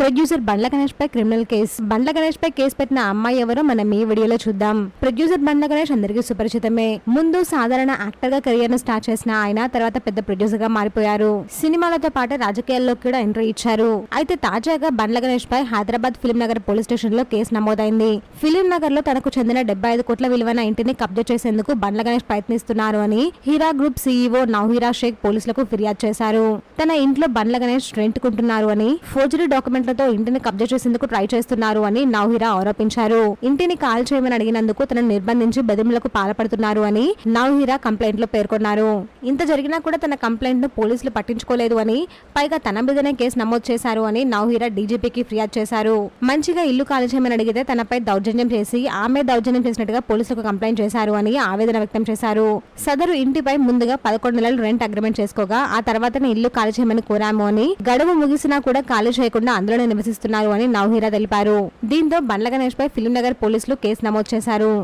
Producer బండ్ల గణేష్ పై criminal case. బండ్ల గణేష్ పై case పెట్టిన అమ్మాయి ఎవరో మనం ఈ వీడియోలో చూద్దాం. ప్రొడ్యూసర్ బండ్ల గణేష్ అందరికీ సుపరిచితమే. ముందు సాధారణ యాక్టర్ గా కెరియర్ ను స్టార్ట్ చేసిన ఆయన తర్వాత పెద్ద ప్రొడ్యూసర్ గా మారిపోయారు. సినిమాలతో పాటు రాజకీయాల్లో కూడా ఎంట్రీ ఇచ్చారు. అయితే తాజాగా బండ్ల గణేష్ పై Hyderabad film Nagar police station లో కేసు నమోదైంది. ఫిలిం నగర్ లో తనకు చెందిన 75 కోట్ల విలువైన ఇంటిని కబ్జా చేసేందుకు బండ్ల గణేష్ ప్రయత్నిస్తున్నారు అని హీరా గ్రూప్ సీఈఓ నౌహీరా షేక్ పోలీసులకు ఫిర్యాదు చేశారు. తన ఇంట్లో బండ్ల గణేష్ రెంట్ కుంటున్నారు అని, ఫోర్జరీ డాక్యుమెంట్లతో ఇంటిని కబ్జా చేసేందుకు ట్రై చేస్తున్నారు అని నౌహీరా ఆరోపించారు. ఇంటిని కాల్ చేయమని అడిగినందుకు తనను నిర్బంధించి బెదిరింపులకు పాల్పడుతున్నారు అని నౌహీరా కంప్లైంట్ లో పేర్కొన్నారు. ఇంత జరిగినా కూడా తన కంప్లైంట్ ను పోలీసులు పట్టించుకోలేదు అని, పైగా తన మీదనే కేసు నమోదు చేశారు అని నౌహీరా డీజీపీకి ఫిర్యాదు చేశారు. మంచిగా ఇల్లు కాల్ చేయమని అడిగితే తనపై దౌర్జన్యం చేసి ఆమె దౌర్జన్యం చేసినట్టుగా పోలీసులకు కంప్లైంట్ చేశారు అని ఆవేదన వ్యక్తం చేశారు. సదరు ఇంటిపై ముందుగా 11 నెలలు రెంట్ అగ్రిమెంట్ చేసుకోగా ఆ తర్వాతనే ఇల్లు ఖాళీ చేయమని కోరాము అని, గడువు ముగిసినా కూడా ఖాళీ చేయకుండా అందులోనే నివసిస్తున్నారు అని నౌహీరా తెలిపారు. దీంతో బండ్ల గణేష్ పై ఫిలిం నగర్ పోలీసులు కేసు నమోదు చేశారు.